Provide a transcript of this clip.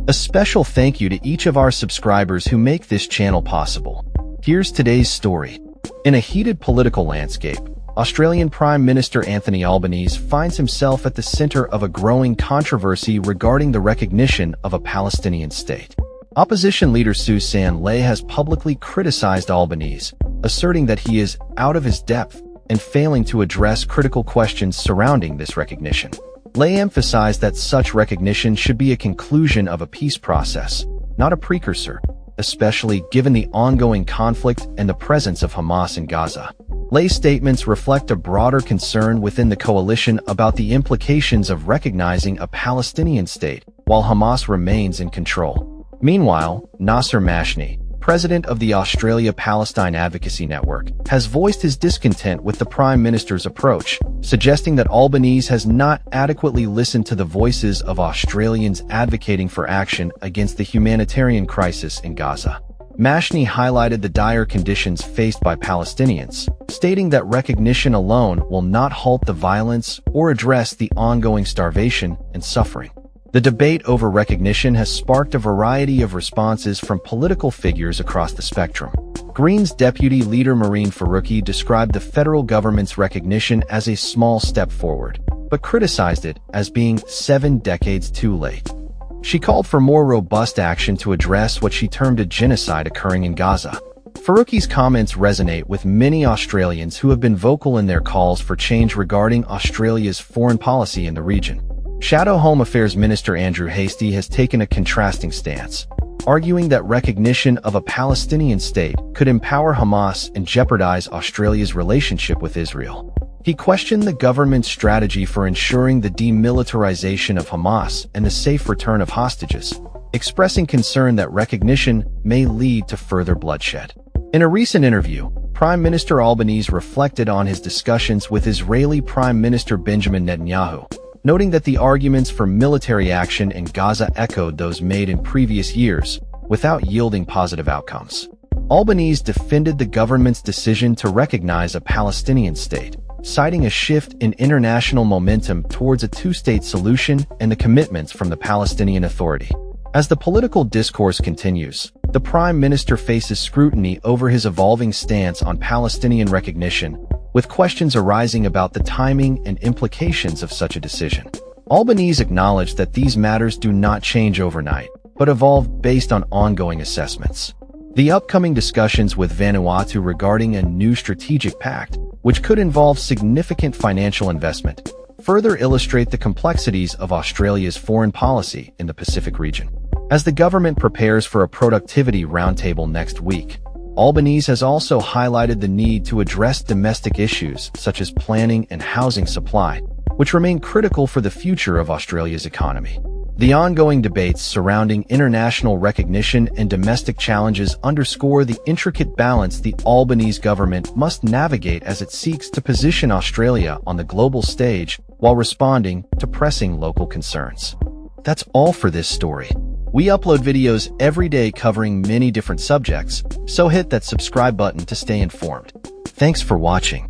A special thank you to each of our subscribers who make this channel possible. Here's today's story. In a heated political landscape, Australian Prime Minister Anthony Albanese finds himself at the center of a growing controversy regarding the recognition of a Palestinian state. Opposition leader Sussan Ley has publicly criticized Albanese, asserting that he is out of his depth and failing to address critical questions surrounding this recognition. Ley emphasized that such recognition should be a conclusion of a peace process, not a precursor, especially given the ongoing conflict and the presence of Hamas in Gaza. Ley's statements reflect a broader concern within the coalition about the implications of recognizing a Palestinian state while Hamas remains in control. Meanwhile, Nasser Mashni, president of the Australia-Palestine Advocacy Network, has voiced his discontent with the Prime Minister's approach, suggesting that Albanese has not adequately listened to the voices of Australians advocating for action against the humanitarian crisis in Gaza. Mashni highlighted the dire conditions faced by Palestinians, stating that recognition alone will not halt the violence or address the ongoing starvation and suffering. The debate over recognition has sparked a variety of responses from political figures across the spectrum. Greens Deputy Leader Mehreen Faruqi described the federal government's recognition as a small step forward, but criticized it as being 7 decades too late. She called for more robust action to address what she termed a genocide occurring in Gaza. Faruqi's comments resonate with many Australians who have been vocal in their calls for change regarding Australia's foreign policy in the region. Shadow Home Affairs Minister Andrew Hastie has taken a contrasting stance, arguing that recognition of a Palestinian state could empower Hamas and jeopardize Australia's relationship with Israel. He questioned the government's strategy for ensuring the demilitarization of Hamas and the safe return of hostages, expressing concern that recognition may lead to further bloodshed. In a recent interview, Prime Minister Albanese reflected on his discussions with Israeli Prime Minister Benjamin Netanyahu, noting that the arguments for military action in Gaza echoed those made in previous years, without yielding positive outcomes. Albanese defended the government's decision to recognize a Palestinian state, citing a shift in international momentum towards a two-state solution and the commitments from the Palestinian Authority. As the political discourse continues, the Prime Minister faces scrutiny over his evolving stance on Palestinian recognition, with questions arising about the timing and implications of such a decision. Albanese acknowledged that these matters do not change overnight, but evolve based on ongoing assessments. The upcoming discussions with Vanuatu regarding a new strategic pact, which could involve significant financial investment, further illustrate the complexities of Australia's foreign policy in the Pacific region. As the government prepares for a productivity roundtable next week, Albanese has also highlighted the need to address domestic issues such as planning and housing supply, which remain critical for the future of Australia's economy. The ongoing debates surrounding international recognition and domestic challenges underscore the intricate balance the Albanese government must navigate as it seeks to position Australia on the global stage while responding to pressing local concerns. That's all for this story. We upload videos every day covering many different subjects, so hit that subscribe button to stay informed. Thanks for watching.